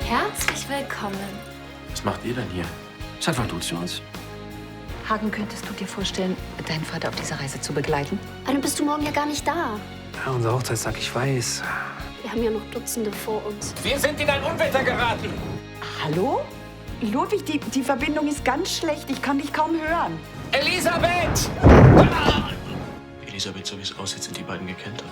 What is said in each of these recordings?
Herzlich willkommen. Was macht ihr denn hier? Sag mal du zu uns. Hagen, könntest du dir vorstellen, deinen Vater auf dieser Reise zu begleiten? Aber dann bist du morgen ja gar nicht da. Ja, unser Hochzeitstag, ich weiß. Wir haben ja noch Dutzende vor uns. Wir sind in ein Unwetter geraten. Hallo? Ludwig, die Verbindung ist ganz schlecht. Ich kann dich kaum hören. Elisabeth! Elisabeth, so wie es aussieht, sind die beiden gekentert.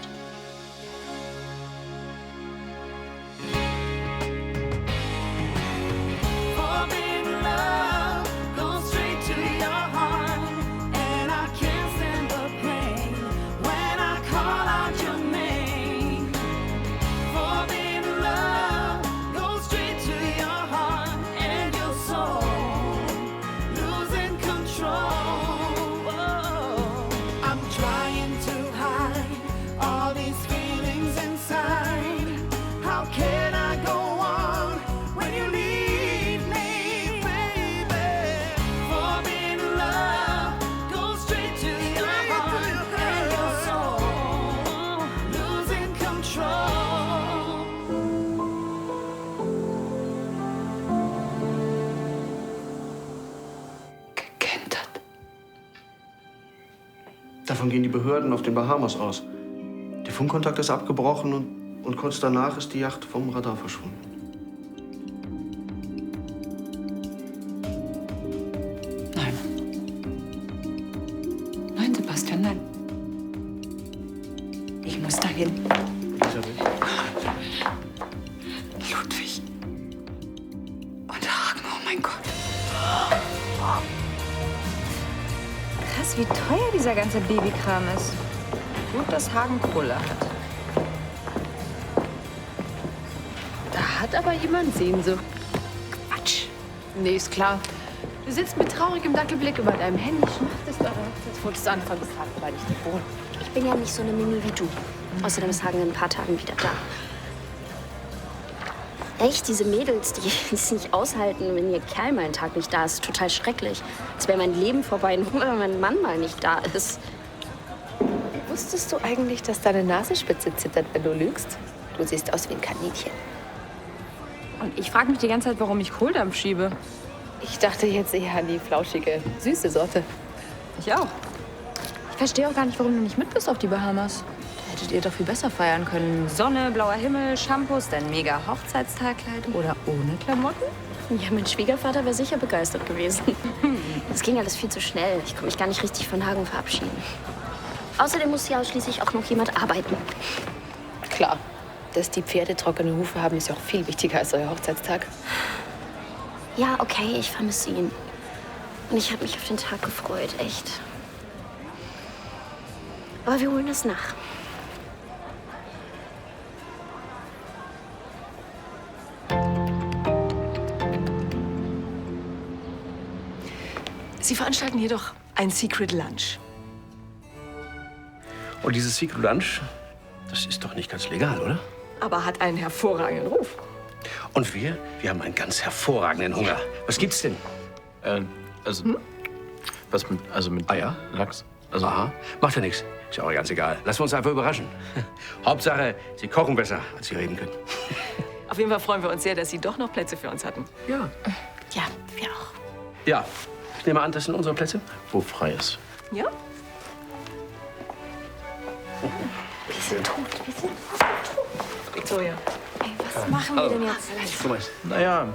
Davon gehen die Behörden auf den Bahamas aus. Der Funkkontakt ist abgebrochen und kurz danach ist die Yacht vom Radar verschwunden. Nein. Nein, Sebastian, nein. Ich muss dahin. Elisabeth? Ludwig. Und Hagen, oh mein Gott. Krass, wie teuer dieser ganze Babykram ist. Gut, dass Hagen Kohle hat. Da hat aber jemand Sehnsucht. Quatsch. Nee, ist klar. Du sitzt mit traurigem Dackelblick über deinem Handy, schmachtest eure Hochzeitsfotos an, vergisst bei dich die Bohnen. Ich bin ja nicht so eine Mimi wie du. Außerdem ist Hagen in ein paar Tagen wieder da. Echt, diese Mädels, die es nicht aushalten, wenn ihr Kerl mal einen Tag nicht da ist. Total schrecklich. Als wäre mein Leben vorbei, nur wenn mein Mann mal nicht da ist. Wusstest du eigentlich, dass deine Nasenspitze zittert, wenn du lügst? Du siehst aus wie ein Kaninchen. Und ich frage mich die ganze Zeit, warum ich Kohldampf schiebe. Ich dachte jetzt eher an die flauschige, süße Sorte. Ich auch. Ich verstehe auch gar nicht, warum du nicht mit bist auf die Bahamas. Da hättet ihr doch viel besser feiern können. Sonne, blauer Himmel, Shampoos, dein mega Hochzeitstagkleid oder ohne Klamotten? Ja, mein Schwiegervater wäre sicher begeistert gewesen. Das ging alles viel zu schnell. Ich konnte mich gar nicht richtig von Hagen verabschieden. Außerdem muss ja schließlich auch noch jemand arbeiten. Klar. Dass die Pferde trockene Hufe haben, ist ja auch viel wichtiger als euer Hochzeitstag. Ja, okay, ich vermisse ihn. Und ich habe mich auf den Tag gefreut, echt. Aber wir holen das nach. Sie veranstalten hier doch ein Secret Lunch. Und dieses Secret Lunch, das ist doch nicht ganz legal, oder? Aber hat einen hervorragenden Ruf. Und wir haben einen ganz hervorragenden Hunger. Was gibt's denn? Was mit, mit Eier? Lachs? Aha, macht ja nichts. Ist ja auch ganz egal. Lassen wir uns einfach überraschen. Hauptsache, Sie kochen besser, als Sie reden können. Auf jeden Fall freuen wir uns sehr, dass Sie doch noch Plätze für uns hatten. Ja. Ja, wir auch. Ja, ich nehme an, das sind unsere Plätze. Wo frei ist. Ja? Wir sind tot, wir sind Victoria. Ey, was machen wir denn jetzt? Guck mal. Naja,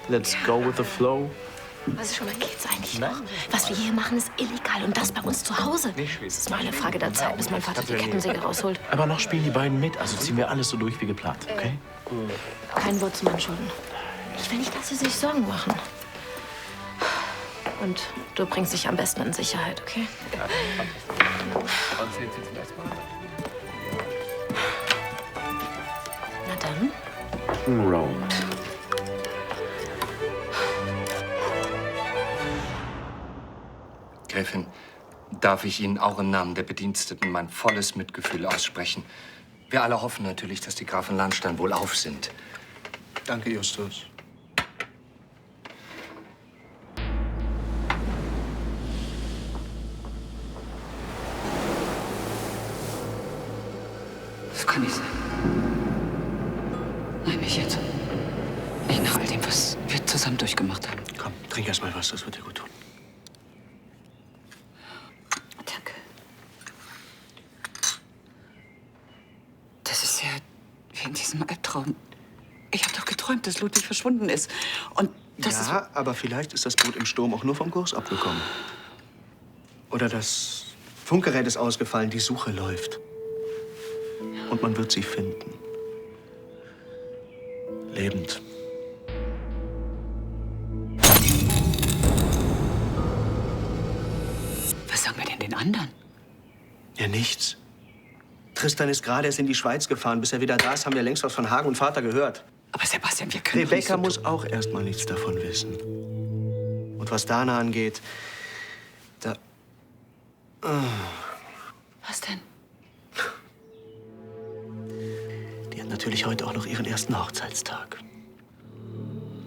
let's go with the flow. Was schon mal geht's eigentlich noch? Was wir hier machen, ist illegal und das bei uns zu Hause. Es ist nur eine Frage der Zeit, bis mein Vater die Kettensäge rausholt. Aber noch spielen die beiden mit, also ziehen wir alles so durch wie geplant, okay? Kein Wort zum Entschuldigen. Ich will nicht, dass Sie sich Sorgen machen. Und du bringst dich am besten in Sicherheit, okay? Na dann. Road. Gräfin, darf ich Ihnen auch im Namen der Bediensteten mein volles Mitgefühl aussprechen. Wir alle hoffen natürlich, dass die Grafen Lahnstein wohlauf sind. Danke, Justus. Das kann nicht sein. Nein, nicht jetzt. Nicht zusammen durchgemacht haben. Komm, trink erst mal was, das wird dir gut tun. Danke. Das ist ja wie in diesem Albtraum. Ich habe doch geträumt, dass Ludwig verschwunden ist. Und das ist... Ja, aber vielleicht ist das Boot im Sturm auch nur vom Kurs abgekommen. Oder das Funkgerät ist ausgefallen, die Suche läuft. Und man wird sie finden. Lebend. Was sagen wir denn den anderen? Ja, nichts. Tristan ist gerade erst in die Schweiz gefahren. Bis er wieder da ist, haben wir längst was von Hagen und Vater gehört. Aber Sebastian, wir können... Rebecca muss auch erst mal nichts davon wissen. Und was Dana angeht, da... Was denn? Die hat natürlich heute auch noch ihren ersten Hochzeitstag.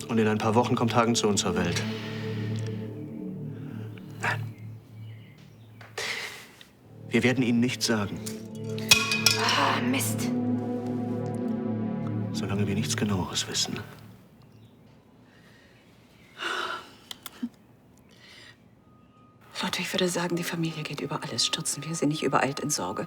Und in ein paar Wochen kommt Hagen zu uns zur Welt. Nein. Wir werden Ihnen nichts sagen. Ah, Mist. Solange wir nichts Genaueres wissen. Ludwig würde sagen, die Familie geht über alles. Stürzen wir sie nicht übereilt in Sorge.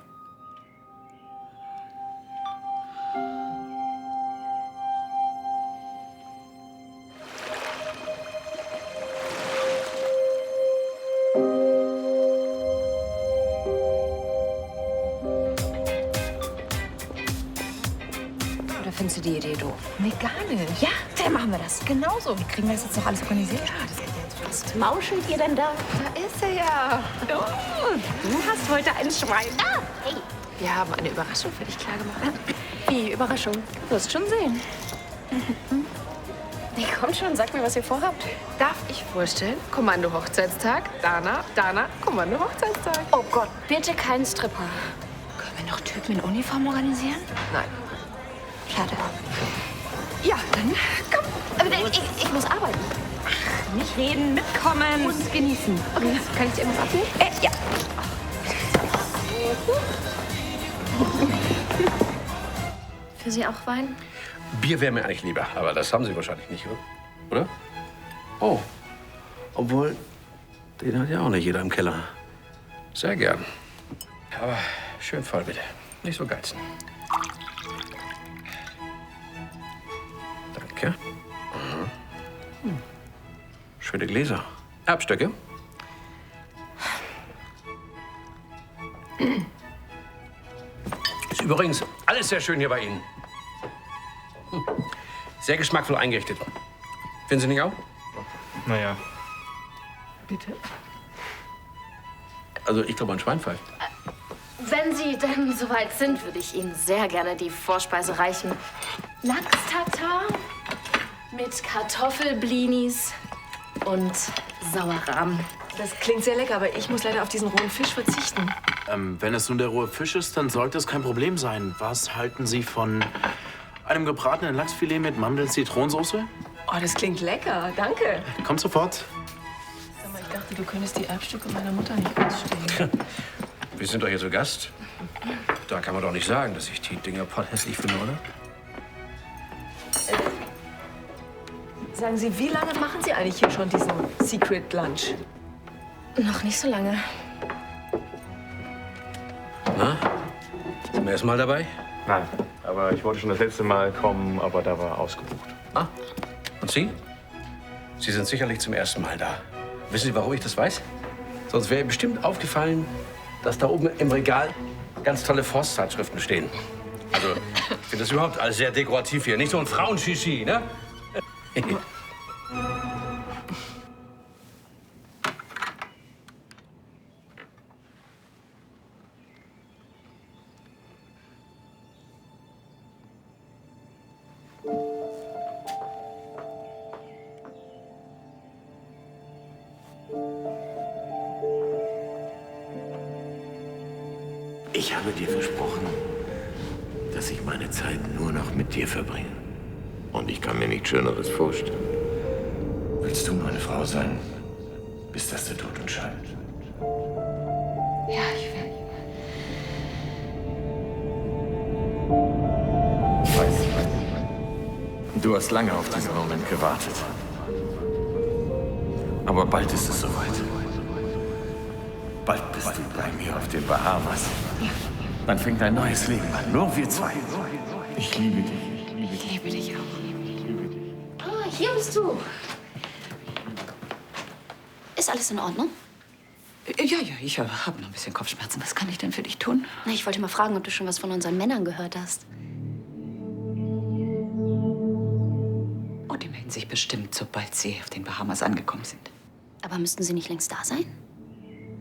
Oder findest du die Idee doof? Nee, gar nicht. Ja, dann machen wir das. Genauso. Wie kriegen wir das jetzt noch alles organisiert? Was mauschelt ihr denn da? Da ist er ja. Du hast heute ein Schwein. Ah, hey. Wir haben eine Überraschung für dich klargemacht. Wie, Überraschung. Du wirst schon sehen. Nee, komm schon, sag mir, was ihr vorhabt. Darf ich vorstellen? Kommando Hochzeitstag. Dana, Kommando Hochzeitstag. Oh Gott, bitte keinen Stripper. Können wir noch Typen in Uniform organisieren? Nein. Schade. Ja, dann komm. Aber ich muss arbeiten. Nicht reden, mitkommen. Und genießen. Okay, kann ich dir irgendwas abnehmen? Ja. Für Sie auch Wein? Bier wäre mir eigentlich lieber, aber das haben Sie wahrscheinlich nicht, oder? Oh, obwohl, den hat ja auch nicht jeder im Keller. Sehr gern. Aber schön voll, bitte. Nicht so geizen. Danke. Schöne Gläser. Erbstöcke. Ist übrigens alles sehr schön hier bei Ihnen. Sehr geschmackvoll eingerichtet. Finden Sie nicht auch? Naja. Bitte. Also, ich glaube, ein Schwein pfeift. Wenn Sie denn soweit sind, würde ich Ihnen sehr gerne die Vorspeise reichen. Lachs-Tatar mit Kartoffelblinis und Sauerrahm. Das klingt sehr lecker, aber ich muss leider auf diesen rohen Fisch verzichten. Wenn es nun der rohe Fisch ist, dann sollte es kein Problem sein. Was halten Sie von einem gebratenen Lachsfilet mit Mandel-Zitronensoße? Oh, das klingt lecker. Danke. Kommt sofort. Sag mal, ich dachte, du könntest die Erbstücke meiner Mutter nicht ausstehen. Wir sind doch hier zu Gast. Da kann man doch nicht sagen, dass ich die Dinger hässlich finde, oder? Sagen Sie, wie lange machen Sie eigentlich hier schon diesen Secret Lunch? Noch nicht so lange. Na? Zum ersten Mal dabei? Nein, aber ich wollte schon das letzte Mal kommen, aber da war ausgebucht. Ah, und Sie? Sie sind sicherlich zum ersten Mal da. Wissen Sie, warum ich das weiß? Sonst wäre Ihnen bestimmt aufgefallen, dass da oben im Regal ganz tolle Forstzeitschriften stehen. Also, ich finde das überhaupt alles sehr dekorativ hier. Nicht so ein Frauenschichi, ne? Ich habe dir versprochen, dass ich meine Zeit nur noch mit dir verbringe. Und ich kann mir nichts Schöneres vorstellen. Willst du meine Frau sein, bis dass der Tod uns scheidet? Ja, ich will. Du hast lange auf diesen Moment gewartet. Aber bald ist es soweit. Bald bist du bei mir auf den Bahamas. Dann fängt ein neues Leben an. Nur wir zwei. Ich liebe dich. Ich liebe dich auch. Ah, hier bist du. Ist alles in Ordnung? Ja, ich habe noch ein bisschen Kopfschmerzen. Was kann ich denn für dich tun? Na, ich wollte mal fragen, ob du schon was von unseren Männern gehört hast. Oh, die melden sich bestimmt, sobald sie auf den Bahamas angekommen sind. Aber müssten sie nicht längst da sein?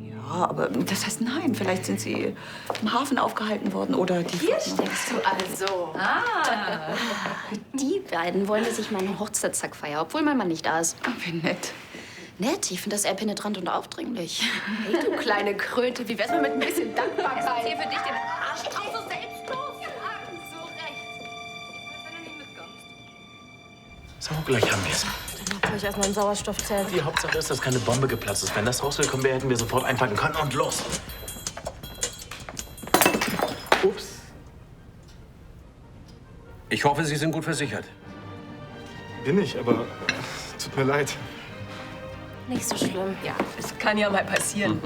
Ja, aber das heißt nein. Vielleicht sind sie im Hafen aufgehalten worden oder die... Hier steckst du also. Die beiden wollen, dass ich meinen Hochzeitstag feiere, obwohl mein Mann nicht da ist. Oh, wie nett. Nett, ich finde das eher penetrant und aufdringlich. Hey, du kleine Kröte, wie wär's mal mit ein bisschen Dankbarkeit? Hier für dich den Arsch drauf. So selbstlos. So recht. Wenn du nicht mitkommst. So, gleich haben wir es. Dann macht euch erstmal ein Sauerstoffzelt. Die Hauptsache ist, dass keine Bombe geplatzt ist. Wenn das rausgekommen wäre, hätten wir sofort einpacken können und los. Ups. Ich hoffe, Sie sind gut versichert. Bin ich, aber tut mir leid. Nicht so schlimm. Ja, es kann ja mal passieren.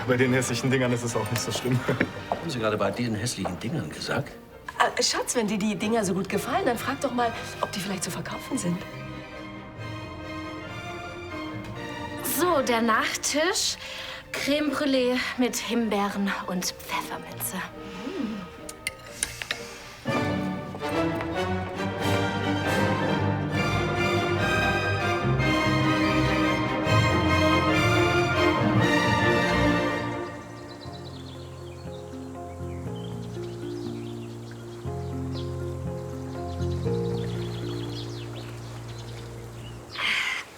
Bei den hässlichen Dingern ist es auch nicht so schlimm. Haben Sie gerade bei den hässlichen Dingern gesagt? Schatz, wenn dir die Dinger so gut gefallen, dann frag doch mal, ob die vielleicht zu verkaufen sind. So, der Nachtisch. Creme Brûlée mit Himbeeren und Pfefferminze.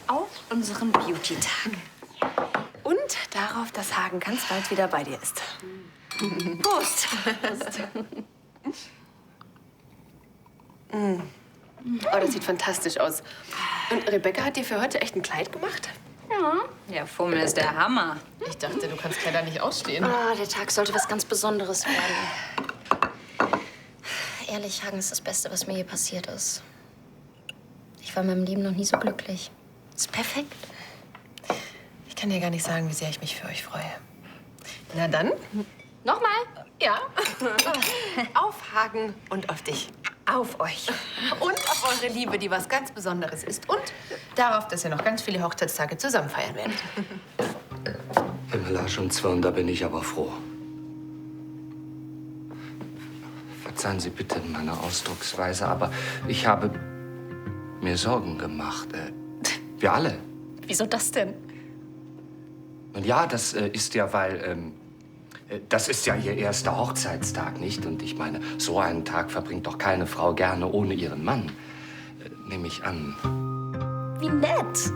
Auf unseren Beauty-Tag. Und darauf, dass Hagen ganz bald wieder bei dir ist. Prost! Oh, das sieht fantastisch aus. Und Rebecca hat dir für heute echt ein Kleid gemacht? Ja, Fummel ist der Hammer. Ich dachte, du kannst Kleider nicht ausstehen. Ah, der Tag sollte was ganz Besonderes werden. Ehrlich, Hagen ist das Beste, was mir je passiert ist. Ich war in meinem Leben noch nie so glücklich. Ist perfekt. Ich kann dir gar nicht sagen, wie sehr ich mich für euch freue. Na dann, Nochmal? ja. Auf Hagen und auf dich. Auf euch. Und auf eure Liebe, die was ganz Besonderes ist. Und darauf, dass ihr noch ganz viele Hochzeitstage zusammen feiern werdet. Himmel, Arsch und Zwirn, da bin ich aber froh. Verzeihen Sie bitte meine Ausdrucksweise, aber ich habe mir Sorgen gemacht. Wir alle. Wieso das denn? Und ja, das ist ja, weil das ist ja Ihr erster Hochzeitstag, nicht? Und ich meine, so einen Tag verbringt doch keine Frau gerne ohne ihren Mann. Nehme ich an. Wie nett.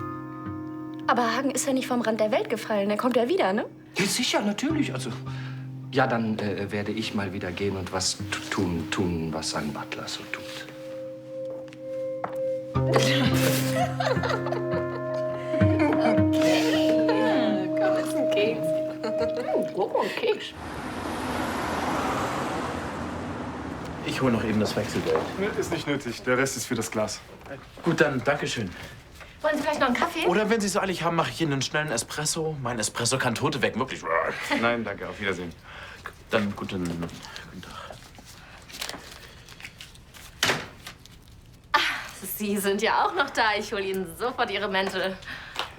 Aber Hagen ist ja nicht vom Rand der Welt gefallen. Er kommt ja wieder, ne? Ja, sicher, natürlich. Also, ja, dann werde ich mal wieder gehen und was tun, was ein Butler so tut. Komm, ist ein Keks. Oh, ein Keks. Ich hole noch eben das Wechselgeld. Ist nicht nötig. Der Rest ist für das Glas. Gut, dann Dankeschön. Wollen Sie vielleicht noch einen Kaffee? Oder wenn Sie so eilig haben, mache ich Ihnen einen schnellen Espresso. Mein Espresso kann Tote wecken, wirklich. Nein, danke. Auf Wiedersehen. Dann guten Tag. Sie sind ja auch noch da. Ich hole Ihnen sofort Ihre Mäntel.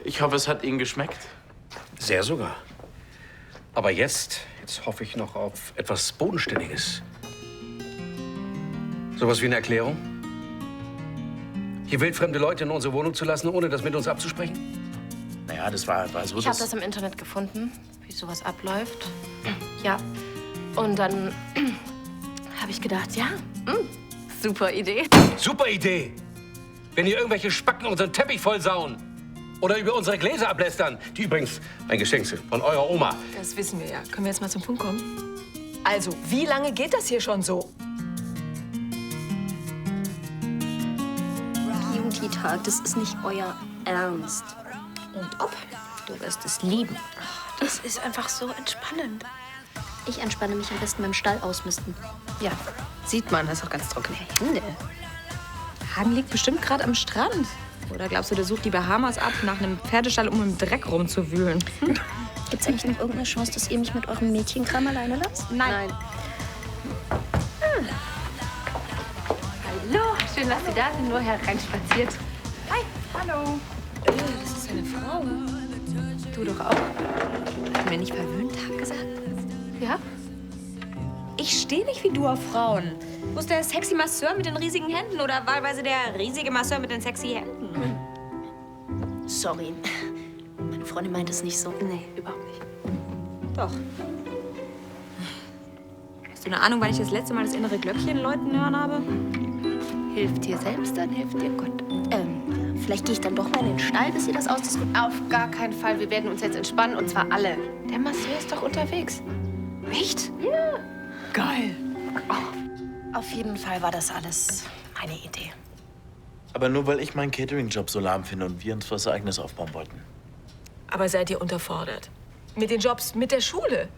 Ich hoffe, es hat Ihnen geschmeckt. Sehr sogar. Aber jetzt hoffe ich noch auf etwas Bodenständiges. Sowas wie eine Erklärung? Hier wildfremde Leute in unsere Wohnung zu lassen, ohne das mit uns abzusprechen? Naja, das war so. Ich habe das im Internet gefunden, wie sowas abläuft. Ja. Und dann habe ich gedacht, ja, super Idee. Super Idee! Wenn hier irgendwelche Spacken unseren Teppich vollsauen oder über unsere Gläser ablästern, die übrigens ein Geschenk sind von eurer Oma. Das wissen wir ja. Können wir jetzt mal zum Punkt kommen? Also, wie lange geht das hier schon so? Beauty-Tag, das ist nicht euer Ernst. Und ob, du wirst es lieben. Das ist einfach so entspannend. Ich entspanne mich am besten beim Stall ausmisten. Ja, sieht man, hast auch ganz trockene Hände. Hagen liegt bestimmt gerade am Strand. Oder glaubst du, der sucht die Bahamas ab nach einem Pferdestall, um im Dreck rumzuwühlen? Gibt's eigentlich noch irgendeine Chance, dass ihr mich mit eurem Mädchenkram alleine lasst? Nein. Hallo, schön, dass Sie da sind, nur hereinspaziert. Hi, hallo. Das ist eine Frau. Du doch auch. Hast du mir nicht verwöhnt Tag gesagt? Ja? Ich stehe nicht wie du auf Frauen. Wo ist der sexy Masseur mit den riesigen Händen oder wahlweise der riesige Masseur mit den sexy Händen? Sorry. Meine Freundin meint es nicht so. Nee, überhaupt nicht. Doch. Hast du eine Ahnung, wann ich das letzte Mal das innere Glöckchen läuten hören habe? Hilft dir selbst, dann hilft dir Gott. Vielleicht gehe ich dann doch mal in den Stall, bis ihr das ausdiskutiert. Auf gar keinen Fall. Wir werden uns jetzt entspannen, und zwar alle. Der Masseur ist doch unterwegs. Echt? Ja. Geil. Auf jeden Fall war das alles meine Idee. Aber nur, weil ich meinen Catering-Job so lahm finde und wir uns was Eigenes aufbauen wollten. Aber seid ihr unterfordert? Mit den Jobs, mit der Schule?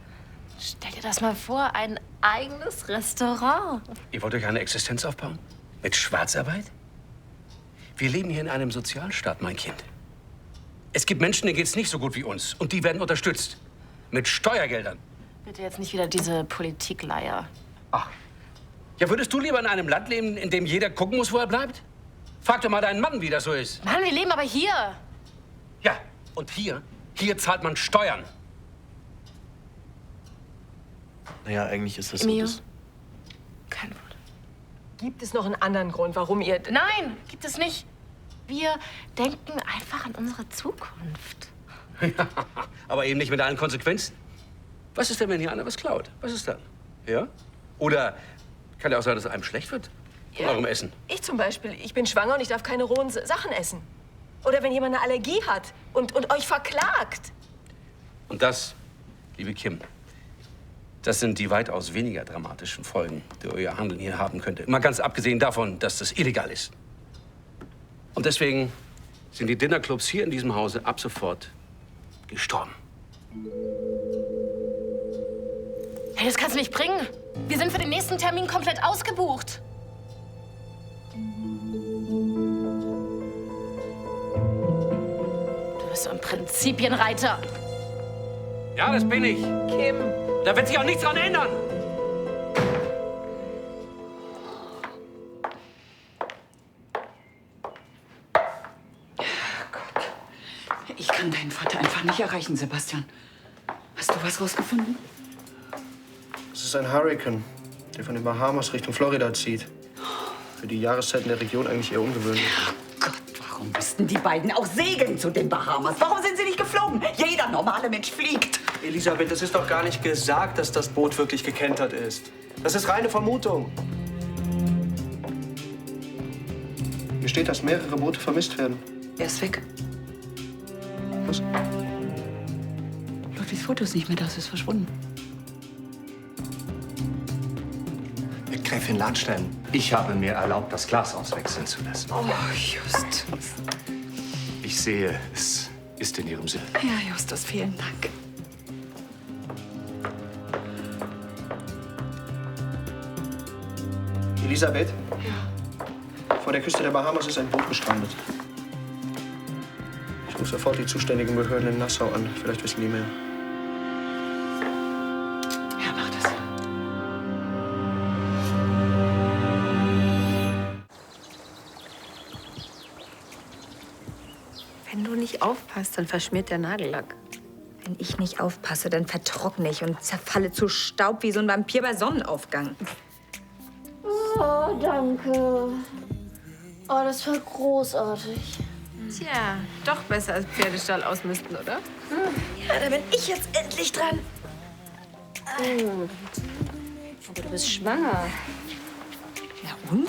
Stell dir das mal vor, ein eigenes Restaurant. Ihr wollt euch eine Existenz aufbauen? Mit Schwarzarbeit? Wir leben hier in einem Sozialstaat, mein Kind. Es gibt Menschen, denen geht's nicht so gut wie uns. Und die werden unterstützt. Mit Steuergeldern. Bitte jetzt nicht wieder diese Politikleier. Ach. Ja, würdest du lieber in einem Land leben, in dem jeder gucken muss, wo er bleibt? Frag doch mal deinen Mann, wie das so ist. Mann, wir leben aber hier. Ja, und hier zahlt man Steuern. Naja, eigentlich ist das so. Mio? Das Kein Wort. Gibt es noch einen anderen Grund, warum ihr... Nein, gibt es nicht. Wir denken einfach an unsere Zukunft. Aber eben nicht mit allen Konsequenzen. Was ist denn, wenn hier einer was klaut? Was ist dann? Ja? Oder kann ja auch sein, dass einem schlecht wird von eurem Essen. Ich zum Beispiel, ich bin schwanger und ich darf keine rohen Sachen essen. Oder wenn jemand eine Allergie hat und euch verklagt. Und das, liebe Kim, das sind die weitaus weniger dramatischen Folgen, die euer Handeln hier haben könnte. Mal ganz abgesehen davon, dass das illegal ist. Und deswegen sind die Dinnerclubs hier in diesem Hause ab sofort gestorben. Hey, das kannst du nicht bringen. Wir sind für den nächsten Termin komplett ausgebucht. Du bist so ein Prinzipienreiter. Ja, das bin ich. Kim. Da wird sich auch nichts dran ändern. Ich kann deinen Vater einfach nicht erreichen, Sebastian. Hast du was rausgefunden? Es ist ein Hurrikan, der von den Bahamas Richtung Florida zieht. Für die Jahreszeiten der Region eigentlich eher ungewöhnlich. Gott, warum müssten die beiden auch segeln zu den Bahamas? Warum sind sie nicht geflogen? Jeder normale Mensch fliegt. Elisabeth, es ist doch gar nicht gesagt, dass das Boot wirklich gekentert ist. Das ist reine Vermutung. Hier steht, dass mehrere Boote vermisst werden. Er ist weg. Was? Ludwigs Foto ist nicht mehr da, es ist verschwunden. Gräfin Lahnstein. Ich habe mir erlaubt, das Glas auswechseln zu lassen. Oh, Justus. Ich sehe, es ist in Ihrem Sinne. Ja, Justus, vielen Dank. Elisabeth? Ja. Vor der Küste der Bahamas ist ein Boot gestrandet. Ich rufe sofort die zuständigen Behörden in Nassau an. Vielleicht wissen die mehr. Ja, mach das. Wenn du nicht aufpasst, dann verschmiert der Nagellack. Wenn ich nicht aufpasse, dann vertrockne ich und zerfalle zu Staub wie so ein Vampir bei Sonnenaufgang. Oh, danke. Oh, das war großartig. Tja, doch besser als Pferdestall ausmisten, oder? Ja, da bin ich jetzt endlich dran. Aber du bist schwanger. Na und?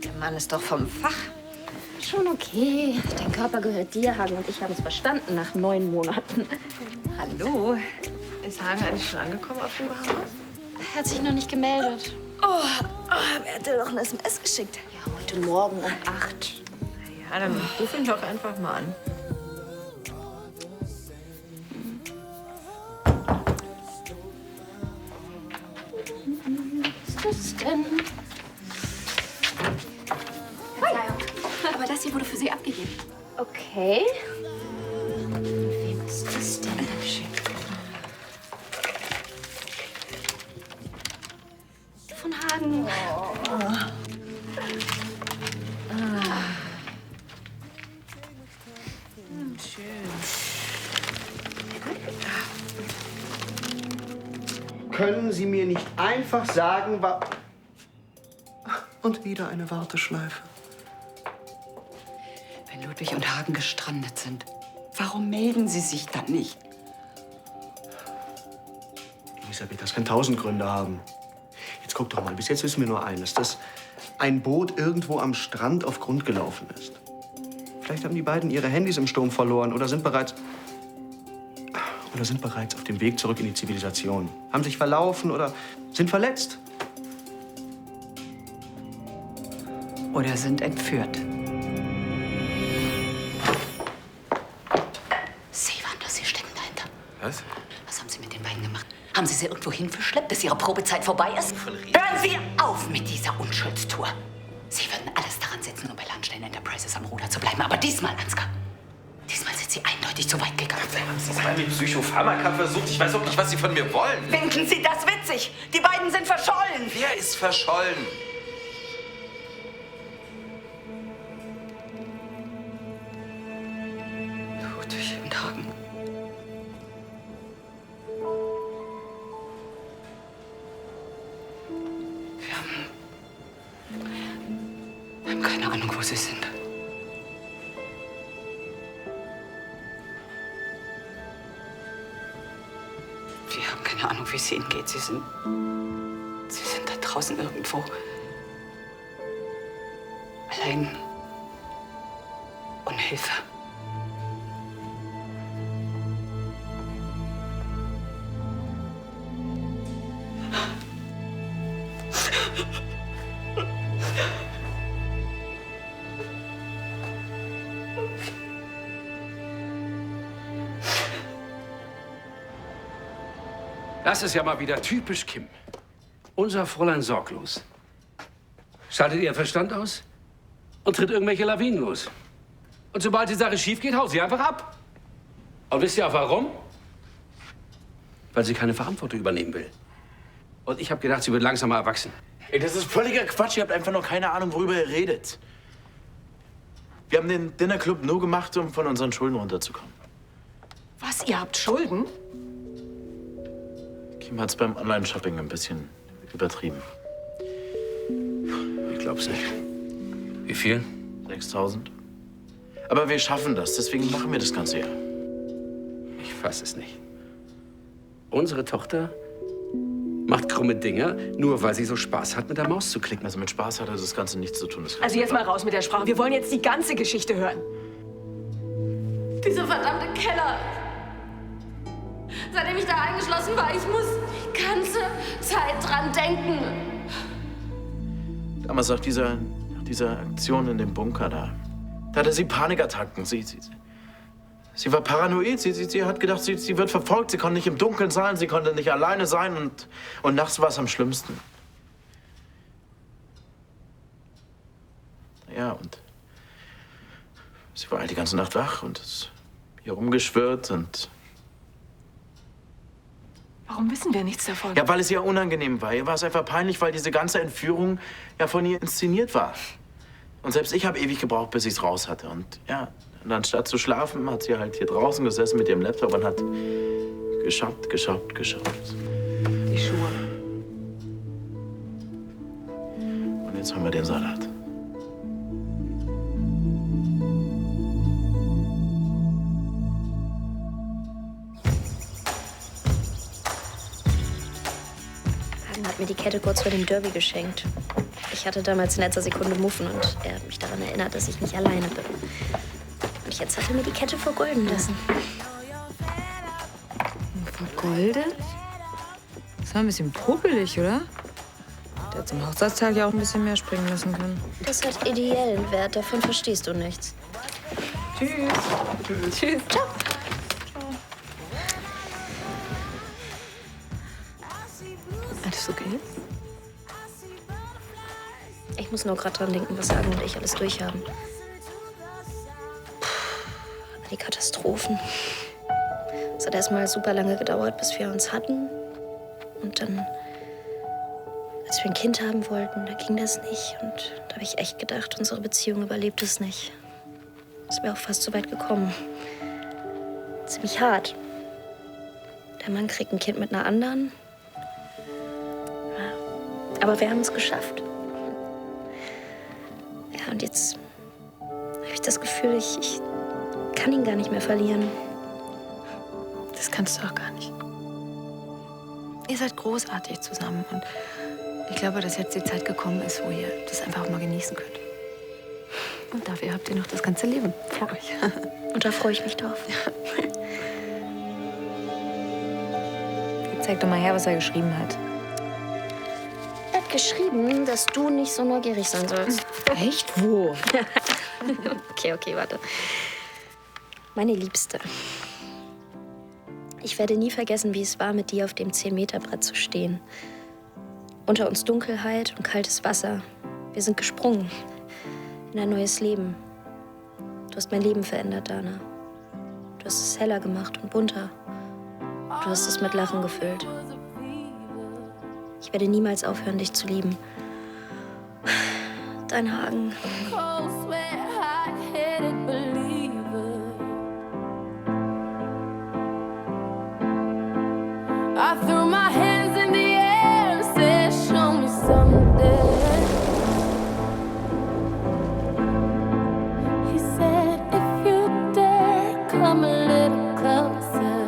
Der Mann ist doch vom Fach. Schon okay. Dein Körper gehört dir, Hagen und ich haben es verstanden nach 9 Monaten. Hallo. Ist Hagen eigentlich schon angekommen auf den Bahamas? Er hat sich noch nicht gemeldet. Wer hat dir doch eine SMS geschickt? Ja, heute Morgen um 8. Ja, dann ruf ihn doch einfach mal an. Was ist das denn? Aber das hier wurde für Sie abgegeben. Okay. Wem ist das denn? Von Hagen. Können Sie mir nicht einfach sagen, was... Und wieder eine Warteschleife. Wenn Ludwig und Hagen gestrandet sind, warum melden Sie sich dann nicht? Elisabeth, das kann 1000 Gründe haben. Jetzt guck doch mal, bis jetzt wissen wir nur eines, dass ein Boot irgendwo am Strand auf Grund gelaufen ist. Vielleicht haben die beiden ihre Handys im Sturm verloren oder sind bereits auf dem Weg zurück in die Zivilisation. Haben sich verlaufen oder sind verletzt. Oder sind entführt. Sie waren das, Sie stecken dahinter. Was? Was haben Sie mit den beiden gemacht? Haben Sie irgendwo hin verschleppt, bis Ihre Probezeit vorbei ist? Hören Sie auf mit dieser Unschuldstour. Sie würden alles daran setzen, um bei Landstellen Enterprises am Ruder zu bleiben. Aber diesmal, Ansgar, diesmal sind Sie eindeutig zu weit gegangen. Wir haben es mal mit Psychopharmaka versucht. Ich weiß auch nicht, was Sie von mir wollen. Finden Sie das witzig? Die beiden sind verschollen. Wer ist verschollen? Ludwig und Hagen. Wir haben keine Ahnung, wo sie sind. Wir haben keine Ahnung, wie es ihnen geht. Sie sind da draußen irgendwo. Allein. Ohne Hilfe. Das ist ja mal wieder typisch Kim. Unser Fräulein sorglos. Schaltet ihr Verstand aus und tritt irgendwelche Lawinen los. Und sobald die Sache schief geht, haut sie einfach ab. Und wisst ihr auch warum? Weil sie keine Verantwortung übernehmen will. Und ich habe gedacht, sie wird langsam mal erwachsen. Ey, das ist völliger Quatsch. Ihr habt einfach noch keine Ahnung, worüber ihr redet. Wir haben den Dinnerclub nur gemacht, um von unseren Schulden runterzukommen. Was, ihr habt Schulden? Kim hat's beim Online-Shopping ein bisschen übertrieben. Ich glaub's nicht. Wie viel? 6.000. Aber wir schaffen das, deswegen machen wir das Ganze ja. Ich fass es nicht. Unsere Tochter macht krumme Dinger, nur weil sie so Spaß hat, mit der Maus zu klicken. Also mit Spaß hat das Ganze nichts zu tun. Also jetzt mal raus mit der Sprache. Wir wollen jetzt die ganze Geschichte hören. Dieser verdammte Keller. Seitdem ich da eingeschlossen war, ich muss die ganze Zeit dran denken. Damals nach dieser Aktion in dem Bunker da hatte sie Panikattacken. Sie war paranoid. Sie hat gedacht, sie wird verfolgt. Sie konnte nicht im Dunkeln sein. Sie konnte nicht alleine sein. Und nachts war es am schlimmsten. Ja, und sie war halt die ganze Nacht wach und ist hier rumgeschwirrt und... Warum wissen wir nichts davon? Ja, weil es ihr unangenehm war. Ihr war es einfach peinlich, weil diese ganze Entführung ja von ihr inszeniert war. Und selbst ich habe ewig gebraucht, bis ich es raus hatte. Und ja, und anstatt zu schlafen, hat sie halt hier draußen gesessen mit ihrem Laptop und hat geschaut. Die Schuhe. Und jetzt haben wir den Salat. Hagen hat mir die Kette kurz vor dem Derby geschenkt. Ich hatte damals in letzter Sekunde Muffen und er hat mich daran erinnert, dass ich nicht alleine bin. Und jetzt hat er mir die Kette vergolden lassen. Vergoldet? Das war ein bisschen popelig, oder? Der hat zum Hochzeitstag ja auch ein bisschen mehr springen lassen können. Das hat ideellen Wert, davon verstehst du nichts. Tschüss. Tschüss. Ciao. Alles okay? Ich muss nur gerade dran denken, was Hagen und ich alles durchhaben. die Katastrophen. Es hat erst mal super lange gedauert, bis wir uns hatten. Und dann, als wir ein Kind haben wollten, da ging das nicht. Und da habe ich echt gedacht, unsere Beziehung überlebt es nicht. Es wäre auch fast so weit gekommen. Ziemlich hart. Der Mann kriegt ein Kind mit einer anderen. Ja. Aber wir haben es geschafft. Ja, und jetzt habe ich das Gefühl, ich kann ihn gar nicht mehr verlieren. Das kannst du auch gar nicht. Ihr seid großartig zusammen und ich glaube, dass jetzt die Zeit gekommen ist, wo ihr das einfach auch mal genießen könnt. Und dafür habt ihr noch das ganze Leben vor euch. Und da freue ich mich drauf. Zeig doch mal her, was er geschrieben hat. Er hat geschrieben, dass du nicht so neugierig sein sollst. Echt? Wo? Okay, warte. Meine Liebste. Ich werde nie vergessen, wie es war, mit dir auf dem 10-Meter-Brett zu stehen. Unter uns Dunkelheit und kaltes Wasser. Wir sind gesprungen in ein neues Leben. Du hast mein Leben verändert, Dana. Du hast es heller gemacht und bunter. Du hast es mit Lachen gefüllt. Ich werde niemals aufhören, dich zu lieben. Dein Hagen. I threw my hands in the air and said, show me someday. He said, if you dare, come a little closer.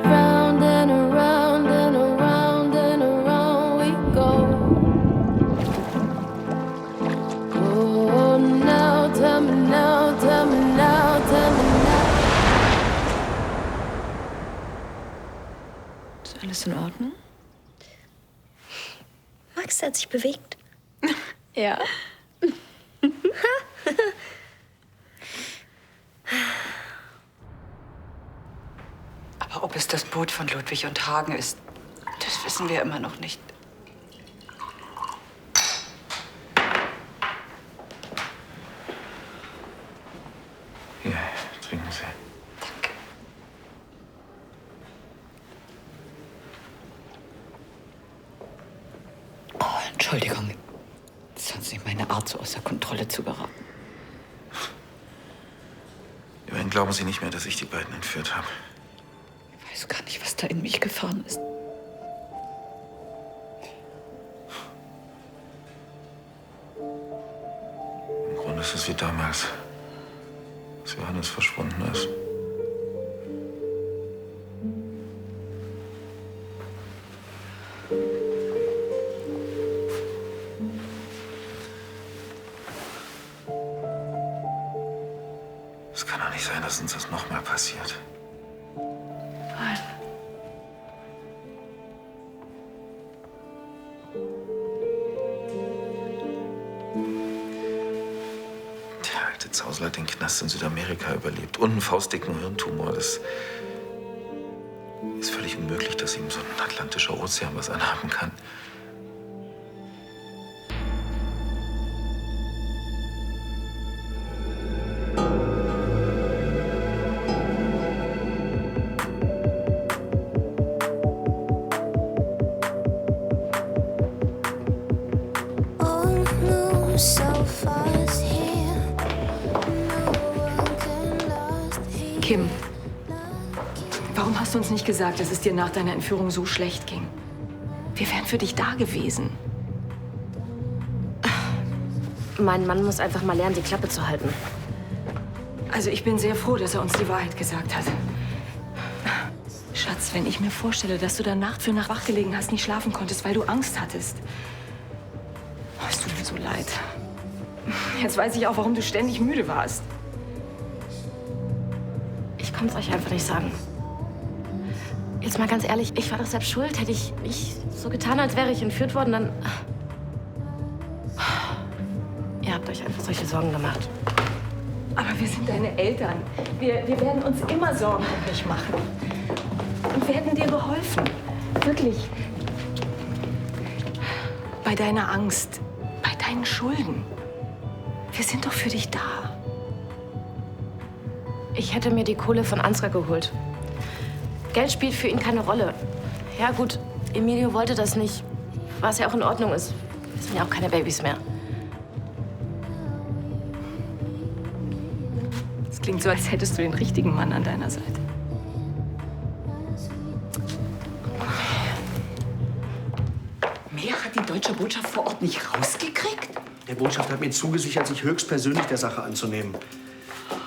Round and around and around and around we go. Oh, now, tell me now, tell me now, tell me now. Ist alles in Ordnung? Max hat sich bewegt. Ja. Aber ob es das Boot von Ludwig und Hagen ist, das wissen wir immer noch nicht. Hier, trinken Sie. Oh, Entschuldigung. Das ist sonst nicht meine Art, so außer Kontrolle zu geraten. Immerhin glauben Sie nicht mehr, dass ich die beiden entführt habe. Ich weiß gar nicht, was da in mich gefahren ist. Im Grunde ist es wie damals, als Johannes verschwunden ist. Es kann doch nicht sein, dass uns das nochmal passiert. Nein. Der alte Zausel hat den Knast in Südamerika überlebt. Und einen faustdicken Hirntumor. Das ist völlig unmöglich, dass ihm so ein atlantischer Ozean was anhaben kann. Kim, warum hast du uns nicht gesagt, dass es dir nach deiner Entführung so schlecht ging? Wir wären für dich da gewesen. Mein Mann muss einfach mal lernen, die Klappe zu halten. Also ich bin sehr froh, dass er uns die Wahrheit gesagt hat. Schatz, wenn ich mir vorstelle, dass du da Nacht für Nacht wachgelegen hast, nicht schlafen konntest, weil du Angst hattest. Oh, es tut mir so leid. Jetzt weiß ich auch, warum du ständig müde warst. Ich kann es euch einfach nicht sagen. Jetzt mal ganz ehrlich, ich war doch selbst schuld. Hätte ich nicht so getan, als wäre ich entführt worden, dann... Ihr habt euch einfach solche Sorgen gemacht. Aber wir sind deine Eltern. Wir werden uns immer Sorgen um dich machen. Und wir hätten dir geholfen. Wirklich. Bei deiner Angst, bei deinen Schulden. Wir sind doch für dich da. Ich hätte mir die Kohle von Ansgar geholt. Geld spielt für ihn keine Rolle. Ja gut, Emilio wollte das nicht, was ja auch in Ordnung ist. Wir sind ja auch keine Babys mehr. Es klingt so, als hättest du den richtigen Mann an deiner Seite. Mehr hat die deutsche Botschaft vor Ort nicht rausgekriegt? Der Botschafter hat mir zugesichert, sich höchstpersönlich der Sache anzunehmen.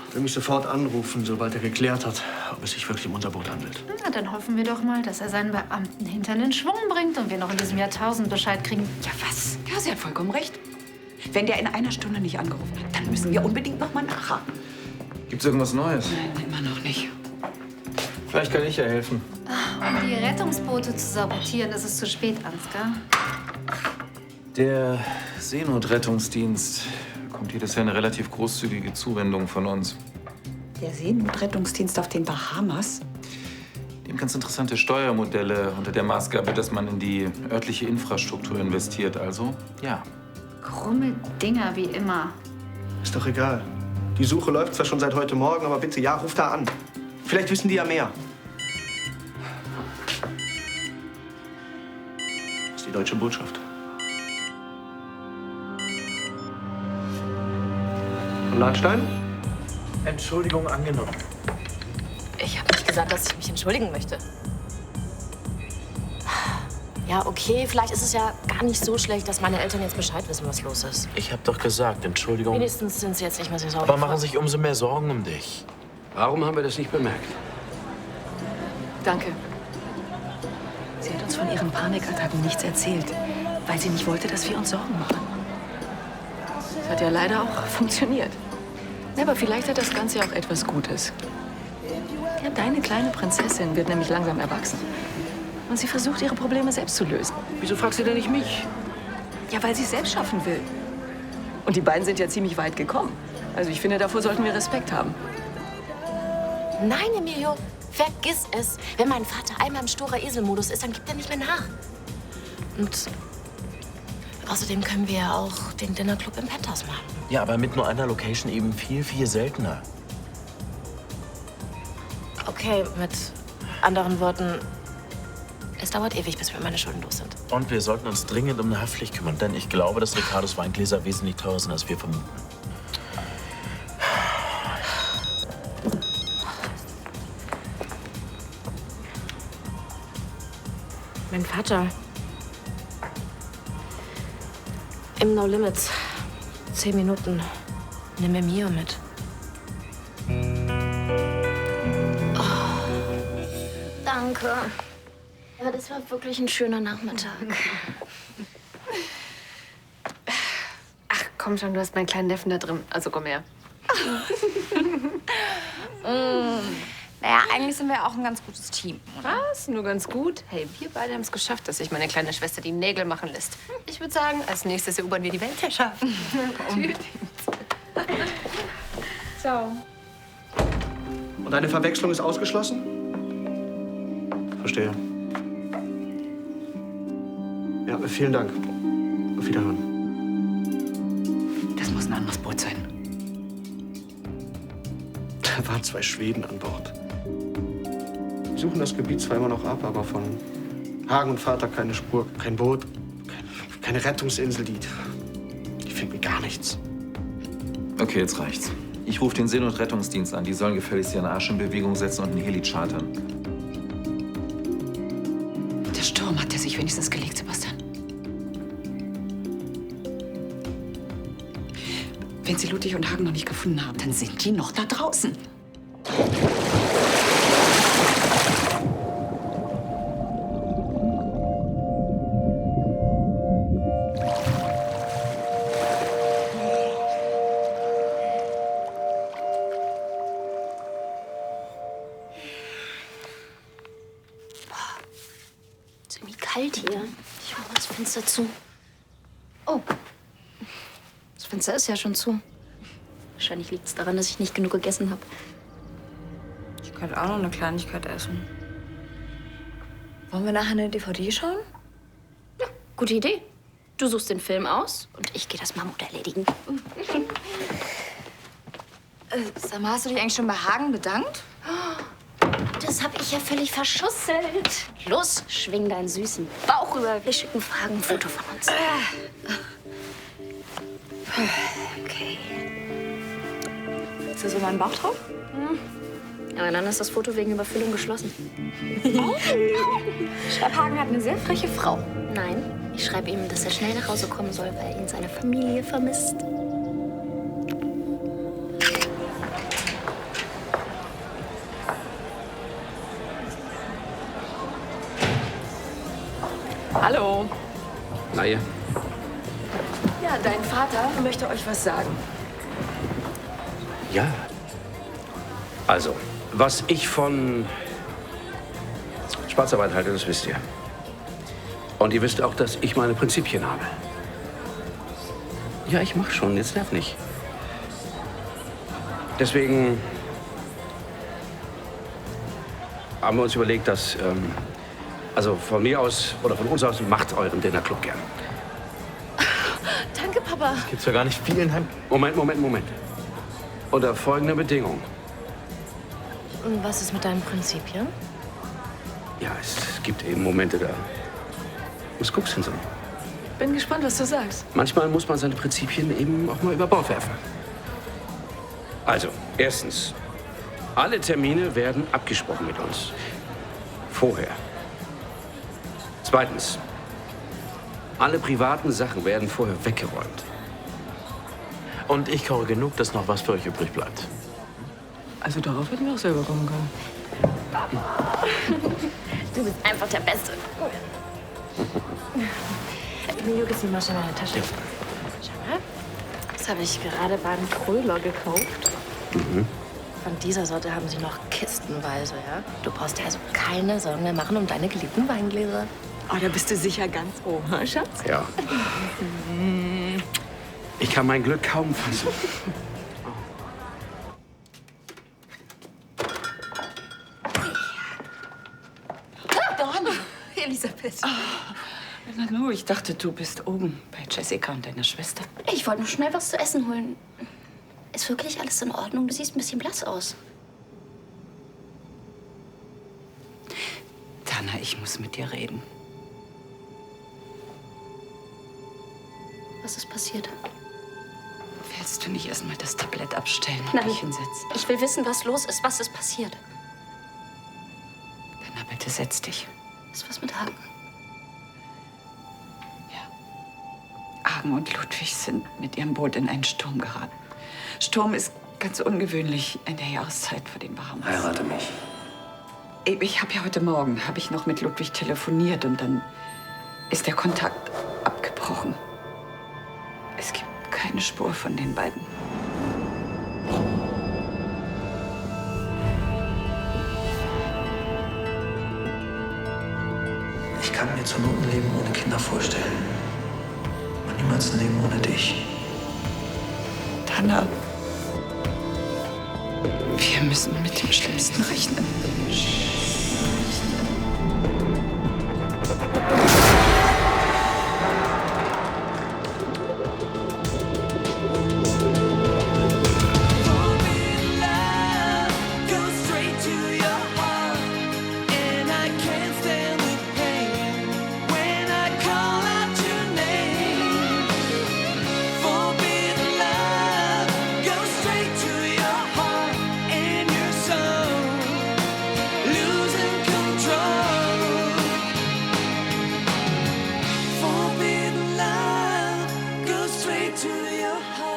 Er will mich sofort anrufen, sobald er geklärt hat, ob es sich wirklich um unser Boot handelt. Na, dann hoffen wir doch mal, dass er seinen Beamten Hintern in Schwung bringt und wir noch in diesem Jahrtausend Bescheid kriegen. Ja, was? Ja, sie hat vollkommen recht. Wenn der in einer Stunde nicht angerufen hat, dann müssen wir unbedingt noch mal nachhaken. Gibt's irgendwas Neues? Nein, immer noch nicht. Vielleicht kann ich ja helfen. Um die Rettungsboote zu sabotieren, ist es zu spät, Ansgar. Der Seenotrettungsdienst bekommt jedes Jahr eine relativ großzügige Zuwendung von uns. Der Seenotrettungsdienst auf den Bahamas? Die haben ganz interessante Steuermodelle unter der Maßgabe, dass man in die örtliche Infrastruktur investiert. Also, ja. Krumme Dinger wie immer. Ist doch egal. Die Suche läuft zwar schon seit heute Morgen, aber bitte, ja, ruf da an. Vielleicht wissen die ja mehr. Das ist die deutsche Botschaft. Und Lahnstein? Entschuldigung angenommen. Ich habe nicht gesagt, dass ich mich entschuldigen möchte. Ja, okay, vielleicht ist es ja gar nicht so schlecht, dass meine Eltern jetzt Bescheid wissen, was los ist. Ich habe doch gesagt, Entschuldigung. Wenigstens sind sie jetzt nicht mehr so sauer. Aber machen sich umso mehr Sorgen um dich. Warum haben wir das nicht bemerkt? Danke. Sie hat uns von ihren Panikattacken nichts erzählt, weil sie nicht wollte, dass wir uns Sorgen machen. Das hat ja leider auch funktioniert. Ja, aber vielleicht hat das Ganze ja auch etwas Gutes. Ja, deine kleine Prinzessin wird nämlich langsam erwachsen. Und sie versucht, ihre Probleme selbst zu lösen. Wieso fragst du denn nicht mich? Ja, weil sie es selbst schaffen will. Und die beiden sind ja ziemlich weit gekommen. Also ich finde, davor sollten wir Respekt haben. Nein, Emilio, vergiss es. Wenn mein Vater einmal im sturer Eselmodus ist, dann gibt er nicht mehr nach. Und außerdem können wir ja auch den Dinnerclub im Penthouse machen. Ja, aber mit nur einer Location eben viel, viel seltener. Okay, mit anderen Worten, es dauert ewig, bis wir meine Schulden los sind. Und wir sollten uns dringend um eine Haftpflicht kümmern, denn ich glaube, dass Ricardos Weingläser wesentlich teurer sind, als wir vermuten. Mein Vater. Im No Limits. 10 Minuten. Nimm mir Mio mit. Danke. Ja, das war wirklich ein schöner Nachmittag. Ach, komm schon, du hast meinen kleinen Neffen da drin. Also komm her. Naja, eigentlich sind wir auch ein ganz gutes Team, oder? Was? Nur ganz gut? Hey, wir beide haben es geschafft, dass sich meine kleine Schwester die Nägel machen lässt. Ich würde sagen, als nächstes erobern wir die Weltherrschaft. Unbedingt. Ciao. Und eine Verwechslung ist ausgeschlossen? Verstehe. Ja, vielen Dank. Auf Wiederhören. Das muss ein anderes Boot sein. Da waren 2 Schweden an Bord. Die suchen das Gebiet zwar immer noch ab, aber von Hagen und Vater keine Spur, kein Boot, keine Rettungsinsel, die finden gar nichts. Okay, jetzt reicht's. Ich rufe den Seenotrettungsdienst an. Die sollen gefälligst ihren Arsch in Bewegung setzen und einen Heli chartern. Der Sturm hat ja sich wenigstens gelegt, Sebastian. Wenn Sie Ludwig und Hagen noch nicht gefunden haben, dann sind die noch da draußen. Es ist irgendwie kalt hier. Ich mache das Fenster zu. Oh, das Fenster ist ja schon zu. Wahrscheinlich liegt es daran, dass ich nicht genug gegessen habe. Ich könnte auch noch eine Kleinigkeit essen. Wollen wir nachher eine DVD schauen? Gute Idee. Du suchst den Film aus und ich gehe das Mammut erledigen. Sag mal, hast du dich eigentlich schon bei Hagen bedankt? Das habe ich ja völlig verschusselt. Los, schwing deinen süßen Bauch rüber. Wir schicken Fragen ein Foto von uns. Okay. Ist da so mein Bauch drauf? Aber dann ist das Foto wegen Überfüllung geschlossen. Schreib, Hagen hat eine sehr freche Frau. Nein, ich schreibe ihm, dass er schnell nach Hause kommen soll, weil ihn seine Familie vermisst. Hallo. Laie. Ja, dein Vater möchte euch was sagen. Ja. Also, was ich von Schwarzarbeit halte, das wisst ihr. Und ihr wisst auch, dass ich meine Prinzipien habe. Ja, ich mach schon, jetzt nerv nicht. Deswegen haben wir uns überlegt, dass, also von mir aus oder von uns aus, macht euren Dinnerclub gern. Danke, Papa. Gibt's ja gar nicht. Vielen Dank. Moment. Unter folgender Bedingung. Und was ist mit deinen Prinzipien? Ja, es gibt eben Momente, da muss Koks hin sein. Bin gespannt, was du sagst. Manchmal muss man seine Prinzipien eben auch mal über Bord werfen. Also, erstens, alle Termine werden abgesprochen mit uns. Vorher. Zweitens, alle privaten Sachen werden vorher weggeräumt. Und ich koche genug, dass noch was für euch übrig bleibt. Also darauf hätten wir auch selber kommen können. Du bist einfach der Beste. Emilio, gibst du mal schnell meine Tasche? Schau mal. Das habe ich gerade beim Kröler gekauft. Von dieser Sorte haben sie noch kistenweise, ja? Du brauchst dir also keine Sorgen mehr machen um deine geliebten Weingläser. Oh, da bist du sicher ganz oben, ha, Schatz? Ja. Ich kann mein Glück kaum fassen. Elisabeth. Nanu, ich dachte, du bist oben bei Jessica und deiner Schwester. Ich wollte nur schnell was zu essen holen. Ist wirklich alles in Ordnung? Du siehst ein bisschen blass aus. Tana, ich muss mit dir reden. Was ist passiert? Willst du nicht erst mal das Tablett abstellen und Nein. dich hinsetzen? Ich will wissen, was los ist. Was ist passiert? Na bitte, setz dich. Ist was mit Hagen? Hagen und Ludwig sind mit ihrem Boot in einen Sturm geraten. Sturm ist ganz ungewöhnlich in der Jahreszeit für den Bahamas. Heirate mich. Ich habe ja heute Morgen noch mit Ludwig telefoniert und dann ist der Kontakt abgebrochen. Es gibt keine Spur von den beiden. Ich kann mir zur Not ein Leben ohne Kinder vorstellen. Aber niemals ein Leben ohne dich. Tana, wir müssen mit dem Schlimmsten rechnen. Forbidden love goes straight to your heart.